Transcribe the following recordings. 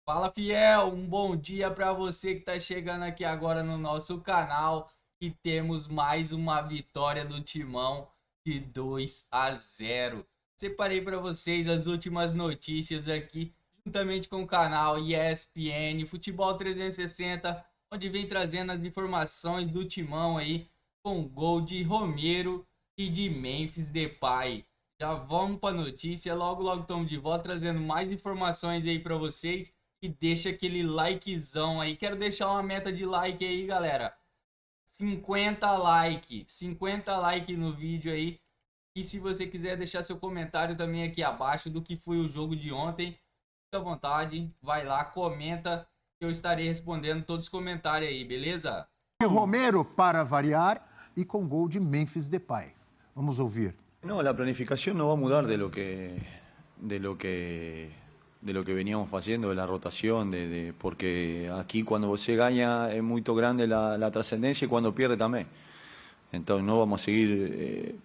Fala, fiel, um bom dia para você que tá chegando aqui agora no nosso canal e temos mais uma vitória do Timão de 2-0. Separei para vocês as últimas notícias aqui, juntamente com o canal ESPN Futebol 360, onde vem trazendo as informações do Timão aí, com gol de Romero e de Memphis Depay. Já vamos para notícia, logo estamos de volta trazendo mais informações aí para vocês. E deixa aquele likezão aí. Quero deixar uma meta de like aí, galera. 50 like no vídeo aí. E se você quiser deixar seu comentário também aqui abaixo do que foi o jogo de ontem, fica à vontade, vai lá, comenta, que eu estarei respondendo todos os comentários aí, beleza? Romero para variar e com gol de Memphis Depay. Vamos ouvir. No, la planificación no va a mudar de lo que veníamos haciendo, de la rotación, porque aquí cuando você gana es muy grande la trascendencia y cuando pierde también. Entonces no vamos a seguir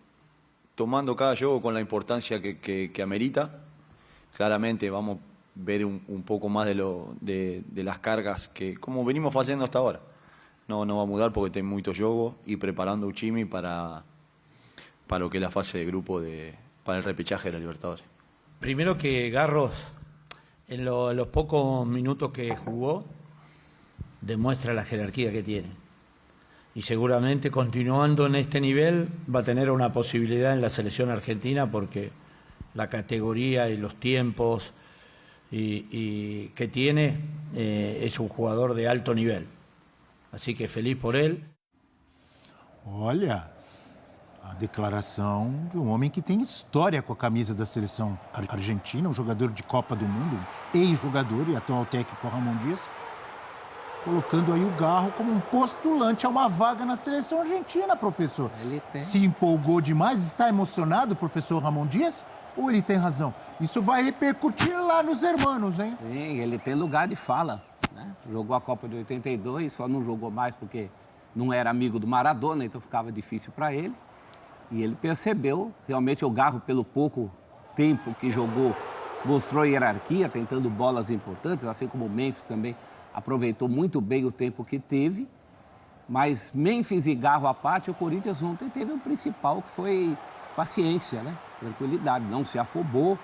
tomando cada juego con la importancia que amerita. Claramente vamos a ver un poco más de las cargas que como venimos haciendo hasta ahora. No va a mudar porque tem mucho juego y preparando un chimi para lo que es la fase de grupo para el repechaje de la Libertadores. Primero que Garros, en los pocos minutos que jugó, demuestra la jerarquía que tiene. Y seguramente continuando en este nivel va a tener una posibilidad en la selección argentina porque la categoría y los tiempos y que tiene es un jugador de alto nivel. Así que feliz por él. Olha, a declaração de um homem que tem história com a camisa da seleção argentina, um jogador de Copa do Mundo, ex-jogador e atual técnico Ramon Dias, colocando aí o Garro como um postulante a uma vaga na seleção argentina, professor. Ele tem. Se empolgou demais, está emocionado, professor Ramon Dias? Ou ele tem razão? Isso vai repercutir lá nos hermanos, hein? Sim, ele tem lugar de fala, né? Jogou a Copa de 82, só não jogou mais porque não era amigo do Maradona, então ficava difícil para ele. E ele percebeu, realmente o Garro, pelo pouco tempo que jogou, mostrou hierarquia, tentando bolas importantes, assim como o Memphis também aproveitou muito bem o tempo que teve. Mas Memphis e Garro à parte, o Corinthians ontem teve um principal que foi paciência, né? Tranquilidade, não se afobou,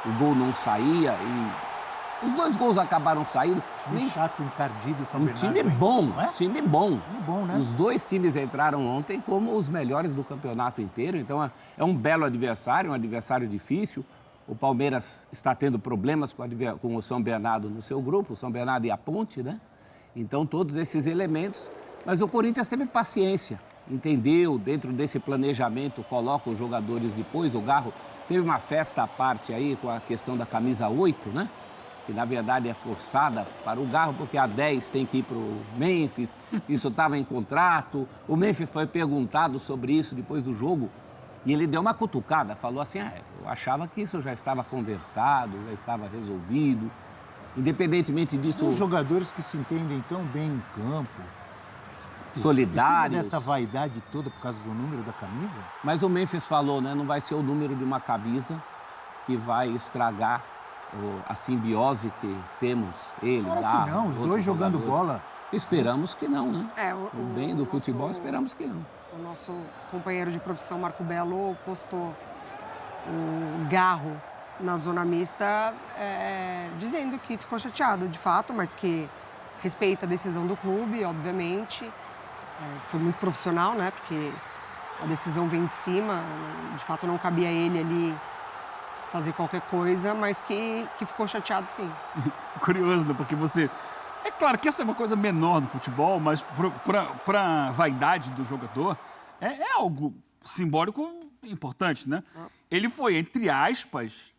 o gol não saía e os dois gols acabaram saindo. Time chato, encardido, São Um Bernardo. time bom, não é? time bom. Time bom, né? Os dois times entraram ontem como os melhores do campeonato inteiro, então é um belo adversário, um adversário difícil. O Palmeiras está tendo problemas com o São Bernardo no seu grupo, o São Bernardo e a Ponte, né? Então todos esses elementos, mas o Corinthians teve paciência, entendeu, dentro desse planejamento, coloca os jogadores depois, o Garro teve uma festa à parte aí com a questão da camisa 8, né? Que na verdade é forçada para o Garro, porque a 10 tem que ir para o Memphis, isso estava em contrato. O Memphis foi perguntado sobre isso depois do jogo e ele deu uma cutucada, falou assim, eu achava que isso já estava conversado, já estava resolvido, independentemente disso... São jogadores que se entendem tão bem em campo, solidários. Precisa dessa vaidade toda por causa do número da camisa? Mas o Memphis falou, né, não vai ser o número de uma camisa que vai estragar a simbiose que temos, ele, Claro Garro, que não, os outros dois jogando jogadores. bola. Esperamos que não, né? O bem do nosso- futebol, esperamos que não. O nosso companheiro de profissão, Marco Belo, postou o Garro na zona mista, dizendo que ficou chateado, de fato, mas que respeita a decisão do clube, obviamente. Foi muito profissional, né? Porque a decisão vem de cima, de fato não cabia a ele ali fazer qualquer coisa, mas que ficou chateado, sim. Curioso, né? Porque você... É claro que essa é uma coisa menor no futebol, mas para a vaidade do jogador é algo simbólico importante, né? Ele foi, entre aspas,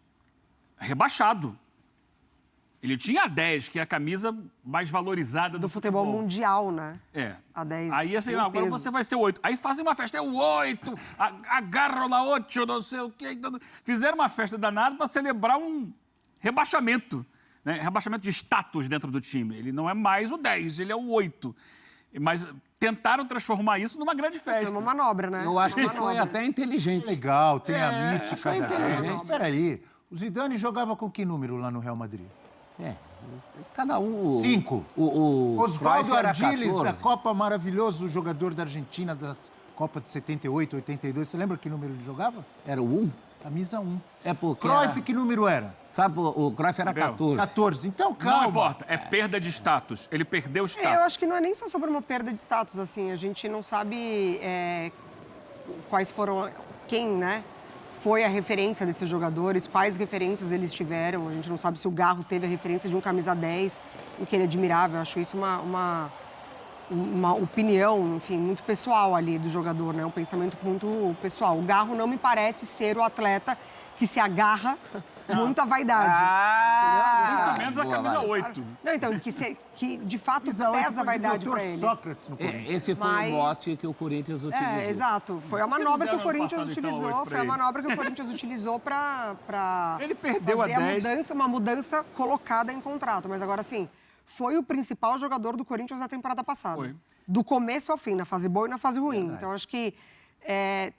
rebaixado. Ele tinha a 10, que é a camisa mais valorizada Do futebol mundial, né? É. A 10. Aí assim, tem não, agora peso. você vai ser 8. Aí fazem uma festa, é o 8, agarram na 8, não sei o quê. Fizeram uma festa danada para celebrar um rebaixamento, né? Rebaixamento de status dentro do time. Ele não é mais o 10, ele é o 8. Mas tentaram transformar isso numa grande Foi festa. uma manobra, né? Eu acho que Uma foi manobra. até inteligente. Legal, tem a mística foi da inteligente. Mas espera aí, o Zidane jogava com que número lá no Real Madrid? Cada um... 5. O Osvaldo Cruyff era Ardiles, 14. da Copa, maravilhoso jogador da Argentina, da Copa de 78, 82. Você lembra que número ele jogava? Era o 1? Camisa 1. É porque Cruyff, era... que número era? Sabe, o Cruyff era 14. 14. Então, calma. Não importa, é perda de status. Ele perdeu o Eu status. acho que não é nem só sobre uma perda de status, assim. A gente não sabe quais foram... Quem, né? Foi a referência desses jogadores, quais referências eles tiveram. A gente não sabe se o Garro teve a referência de um camisa 10, o que ele admirava. Eu acho isso uma opinião, enfim, muito pessoal ali do jogador, né? Um pensamento muito pessoal. O Garro não me parece ser o atleta que se agarra muito à vaidade. Muito menos a camisa 8. Não, então, que de fato pesa a vaidade para ele. Sócrates no Corinthians. Esse foi Mas- o mote que o Corinthians utilizou. Exato. Foi a Por que manobra não que o deram ano Corinthians passado, então, utilizou. 8 pra Foi a ele? manobra que o Corinthians utilizou para Ele perdeu a 10. uma mudança colocada em contrato. Mas agora, sim, foi o principal jogador do Corinthians na temporada passada. Foi. Do começo ao fim, na fase boa e na fase ruim. Então, acho que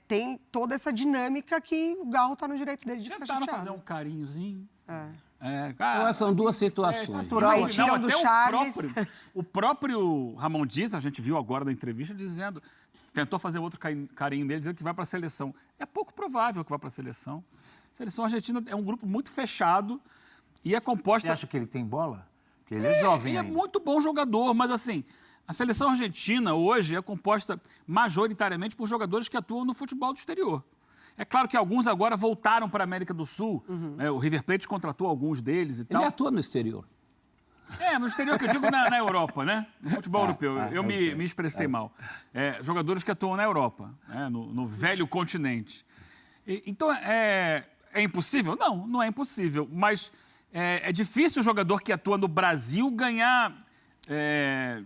tem toda essa dinâmica que o Garro está no direito dele de ficar Tentaram chateado. fazer um carinhozinho. Então, são duas situações. Aí tiram do até Charles. o próprio Ramon Dias, a gente viu agora na entrevista, dizendo, tentou fazer outro carinho dele, dizendo que vai para a seleção. É pouco provável que vá para a seleção. A seleção argentina é um grupo muito fechado e é composta... Você acha que ele tem bola? Porque ele é jovem Ele é ainda. muito bom jogador, mas assim, a seleção argentina hoje é composta majoritariamente por jogadores que atuam no futebol do exterior. É claro que alguns agora voltaram para a América do Sul, né, o River Plate contratou alguns deles e tal. Ele atua no exterior. No exterior que eu digo na Europa, né? No futebol europeu. Eu me expressei mal. Jogadores que atuam na Europa, no velho continente. Então, é impossível? Não, não é impossível. Mas é difícil o jogador que atua no Brasil ganhar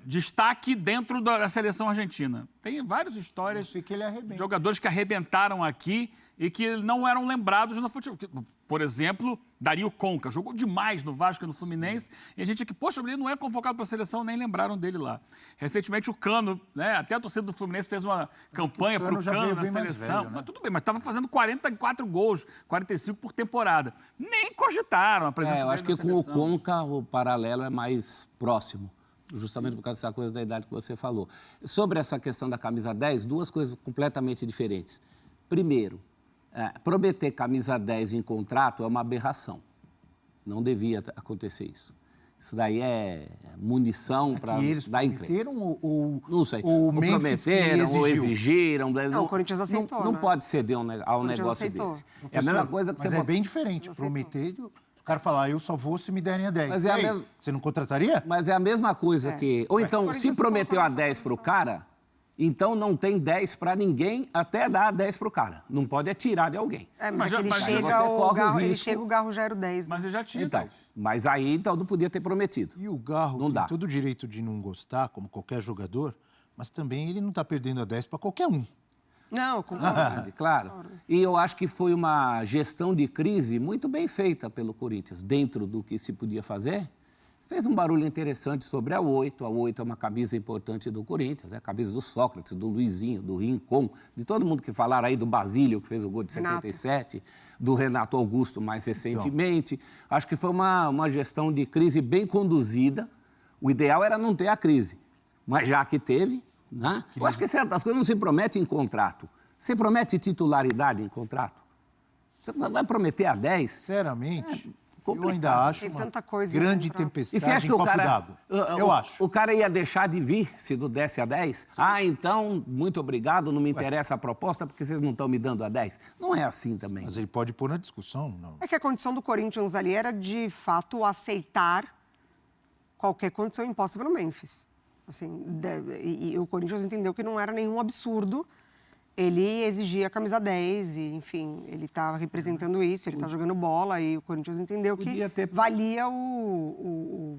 destaque dentro da seleção argentina. Tem várias histórias sei que ele arrebenta. de jogadores que arrebentaram aqui e que não eram lembrados no futebol. Por exemplo, Dario Conca, jogou demais no Vasco e no Fluminense, e a gente aqui, poxa, ele não é convocado para a seleção, nem lembraram dele lá. Recentemente o Cano, né, até a torcida do Fluminense fez uma campanha para o já Cano veio na bem mais seleção. velho, né? Mas tudo bem, mas estava fazendo 44 gols, 45 por temporada. Nem cogitaram a presença Eu dele acho que na com o seleção. Conca o paralelo é mais próximo, justamente por causa dessa coisa da idade que você falou. Sobre essa questão da camisa 10, duas coisas completamente diferentes. Primeiro, prometer camisa 10 em contrato é uma aberração. Não devia acontecer isso. Isso daí é munição para Que eles dar encrenca. prometeram ou Não sei. ou Ou Memphis que prometeram, ou exigiu? exigiram. Não, o Corinthians aceitou, Não né? pode ceder ao Corinthians negócio aceitou. desse. É a mesma coisa que Mas você... é bem diferente. Prometer, o cara falar, eu só vou se me derem a 10. Mas E é a aí, mesma- Você não contrataria? Mas é a mesma coisa que... Ou então, Corinthians se ficou prometeu com a essa 10 para o posição. cara, então não tem 10 para ninguém até dar 10 para o cara. Não pode tirar de alguém. Mas já- ele mas chega, você corre o Garro, ele risco. chega, o Garro já era o 10. Mas ele já tinha. Então, 10. mas aí então não podia ter prometido. E o Garro Não tem dá. todo o direito de não gostar, como qualquer jogador, mas também ele não está perdendo a 10 para qualquer um. Não, eu concordo. Claro. E eu acho que foi uma gestão de crise muito bem feita pelo Corinthians, dentro do que se podia fazer. Fez um barulho interessante sobre a 8. A 8 é uma camisa importante do Corinthians, é a camisa do Sócrates, do Luizinho, do Rincon, de todo mundo que falaram aí do Basílio, que fez o gol de Renato. 77, do Renato Augusto mais recentemente. Acho que foi uma gestão de crise bem conduzida. O ideal era não ter a crise, mas já que teve, né? Eu acho que certas coisas não se prometem em contrato. Você promete titularidade em contrato? Você vai prometer a 10? Sinceramente, eu complicado. ainda acho Tem uma tanta coisa em grande contrato. E tempestade você acha em que o copo cara... d'água. Eu acho. O cara ia deixar de vir se não desse a 10? Então, muito obrigado, não me interessa a proposta porque vocês não estão me dando a 10. Não é assim também. Mas ele pode pôr na discussão. Não. É que a condição do Corinthians ali era, de fato, aceitar qualquer condição imposta pelo Memphis. Assim, e o Corinthians entendeu que não era nenhum absurdo ele exigir a camisa 10 e, enfim, ele está representando isso, ele está jogando bola e o Corinthians entendeu que Podia ter- valia o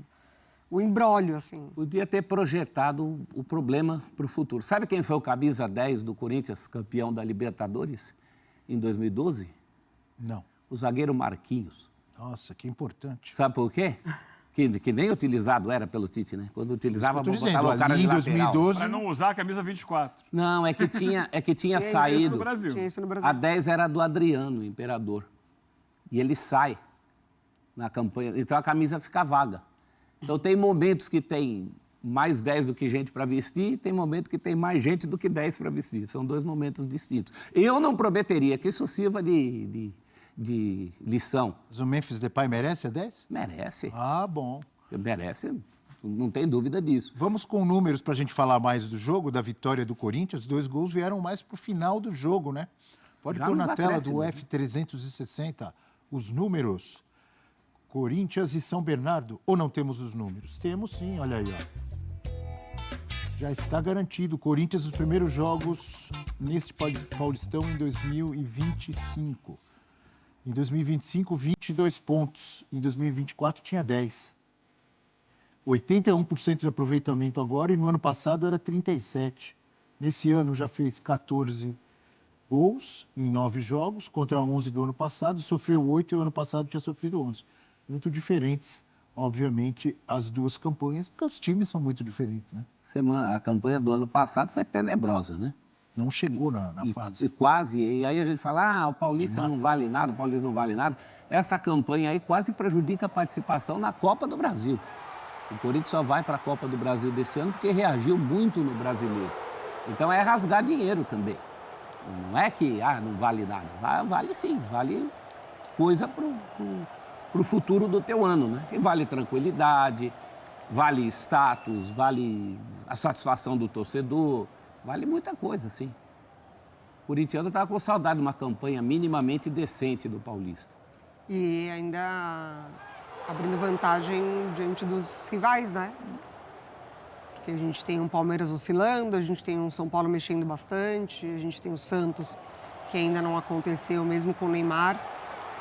imbróglio, assim. Podia ter projetado o problema para o futuro. Sabe quem foi o camisa 10 do Corinthians, campeão da Libertadores, em 2012? Não. O zagueiro Marquinhos. Nossa, que importante. Sabe por quê? Que nem utilizado era pelo Tite, né? Quando utilizava, Isso que eu tô botava dizendo, o cara ali de em lateral. 2012... Para não usar a camisa 24. Não, é que tinha Isso saído... no Brasil. Tinha isso no Brasil. A 10 era do Adriano, o imperador. E ele sai. na campanha. Então a camisa fica vaga. Então tem momentos que tem mais 10 do que gente para vestir e tem momento que tem mais gente do que 10 para vestir. São 2 momentos distintos. Eu não prometeria que isso sirva de lição. Mas o Memphis Depay merece a 10? Merece. Ah, bom. Merece, não tem dúvida disso. Vamos com números para a gente falar mais do jogo, da vitória do Corinthians. Os 2 gols vieram mais para o final do jogo, né? Pode Já pôr nos na tela do acréscimos, né? F360 os números. Corinthians e São Bernardo. Ou não temos os números? Temos sim, olha aí, ó. Já está garantido. Corinthians, os primeiros jogos neste Paulistão em 2025. Em 2025, 22 pontos. Em 2024, tinha 10. 81% de aproveitamento agora e no ano passado era 37%. Nesse ano já fez 14 gols em 9 jogos, contra 11 do ano passado. Sofreu 8 e o ano passado tinha sofrido 11. Muito diferentes, obviamente, as duas campanhas, porque os times são muito diferentes, né? A campanha do ano passado foi tenebrosa, né? Não chegou na fase. E quase, e aí a gente fala, o Paulista não vale nada, o Paulista não vale nada. Essa campanha aí quase prejudica a participação na Copa do Brasil. O Corinthians só vai para a Copa do Brasil desse ano porque reagiu muito no Brasileiro. Então é rasgar dinheiro também. Não é que não vale nada. Vale sim, vale coisa para o futuro do teu ano, né? E vale tranquilidade, vale status, vale a satisfação do torcedor, vale muita coisa, sim. O corintiano estava com saudade de uma campanha minimamente decente do Paulista. E ainda abrindo vantagem diante dos rivais, né? Porque a gente tem um Palmeiras oscilando, a gente tem um São Paulo mexendo bastante, a gente tem o Santos, que ainda não aconteceu, mesmo com o Neymar.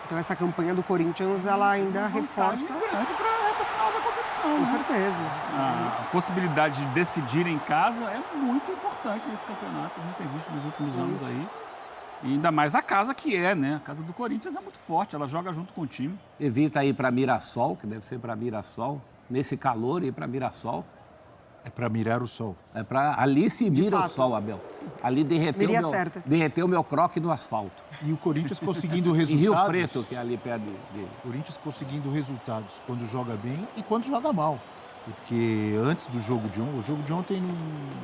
Então essa campanha do Corinthians, ela ainda reforça... grande para a reta final da competição, Com né? certeza. A possibilidade de decidir em casa é muito importante nesse campeonato. A gente tem visto nos últimos anos aí. E ainda mais a casa que é, né? A casa do Corinthians é muito forte, ela joga junto com o time. Evita ir para Mirassol, que deve ser para Mirassol, nesse calor, ir para Mirassol. É para mirar o sol. Ali se mira o fato. sol, Abel. Ali derreteu o meu croque no asfalto. E o Corinthians conseguindo Em resultados. Rio Preto, que é ali perto dele. O Corinthians conseguindo resultados quando joga bem e quando joga mal. Porque antes do jogo de ontem, o jogo de ontem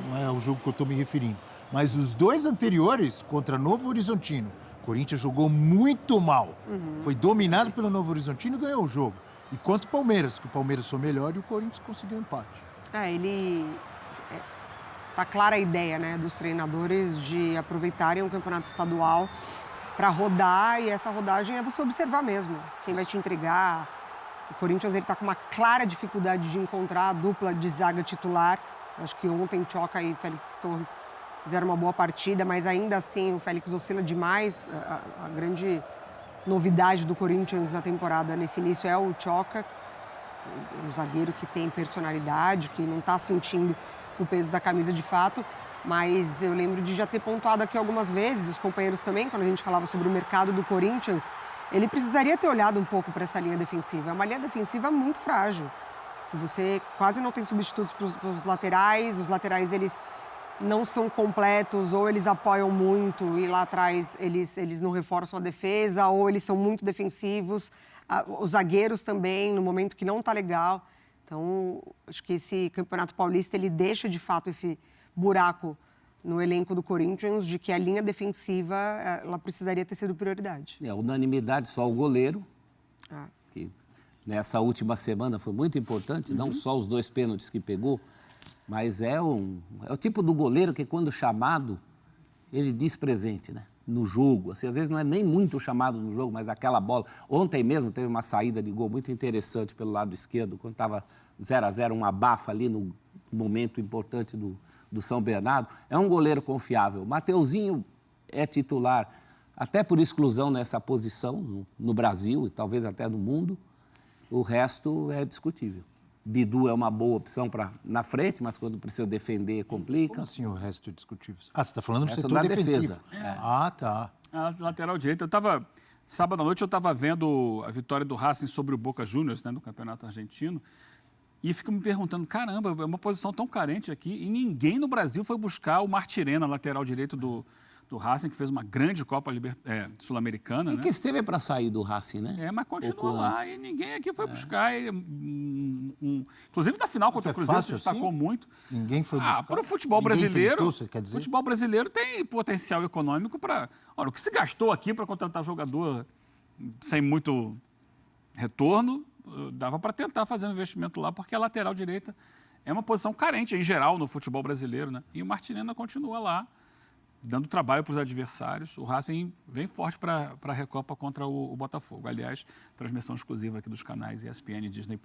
não é o jogo que eu estou me referindo, mas os 2 anteriores contra Novo Horizontino, o Corinthians jogou muito mal. Foi dominado pelo Novo Horizontino e ganhou o jogo. E quanto o Palmeiras, que o Palmeiras foi melhor e o Corinthians conseguiu um empate. Tá clara a ideia, né, dos treinadores de aproveitarem o campeonato estadual para rodar, e essa rodagem é você observar mesmo quem vai te entregar. O Corinthians está com uma clara dificuldade de encontrar a dupla de zaga titular. Acho que ontem Tchoca e Félix Torres fizeram uma boa partida, mas ainda assim o Félix oscila demais. A grande novidade do Corinthians na temporada nesse início é o Tchoca, um zagueiro que tem personalidade, que não está sentindo o peso da camisa de fato. Mas eu lembro de já ter pontuado aqui algumas vezes, os companheiros também, quando a gente falava sobre o mercado do Corinthians, ele precisaria ter olhado um pouco para essa linha defensiva. É uma linha defensiva muito frágil, que você quase não tem substitutos para os laterais. Os laterais, eles não são completos, ou eles apoiam muito e lá atrás eles não reforçam a defesa, ou eles são muito defensivos. Os zagueiros também, no momento que não está legal. Então, acho que esse Campeonato Paulista, ele deixa de fato esse buraco no elenco do Corinthians de que a linha defensiva, ela precisaria ter sido prioridade. Unanimidade, só o goleiro, que nessa última semana foi muito importante, não só os 2 pênaltis que pegou, mas é o tipo do goleiro que, quando chamado, ele diz presente, né? No jogo. Assim, às vezes não é nem muito chamado no jogo, mas aquela bola. Ontem mesmo teve uma saída de gol muito interessante pelo lado esquerdo, quando estava 0-0, um abafa ali no momento importante do São Bernardo. É um goleiro confiável. Mateuzinho é titular, até por exclusão nessa posição no Brasil e talvez até no mundo. O resto é discutível. Bidu é uma boa opção na frente, mas quando precisa defender, complica. Como assim o resto é discutível? Você está falando do Essa setor da defensivo. defesa. Tá. A lateral direita, sábado à noite eu estava vendo a vitória do Racing sobre o Boca Juniors, né, no Campeonato Argentino, e fico me perguntando, caramba, é uma posição tão carente aqui, e ninguém no Brasil foi buscar o Martirena, lateral direito do do Racing, que fez uma grande Copa Sul-Americana, E né? que esteve para sair do Racing, né? Mas continua Pouco lá antes. e ninguém aqui foi buscar. Inclusive, na final contra o Cruzeiro, se destacou assim? muito. Ninguém foi buscar. Para o futebol Ninguém brasileiro, tentou, você quer dizer? o futebol brasileiro tem potencial econômico para... Olha, o que se gastou aqui para contratar jogador sem muito retorno, dava para tentar fazer um investimento lá, porque a lateral direita é uma posição carente, em geral, no futebol brasileiro, né? E o Martinena continua lá, dando trabalho para os adversários. O Racing vem forte para a Recopa contra o Botafogo. Aliás, transmissão exclusiva aqui dos canais ESPN e Disney+.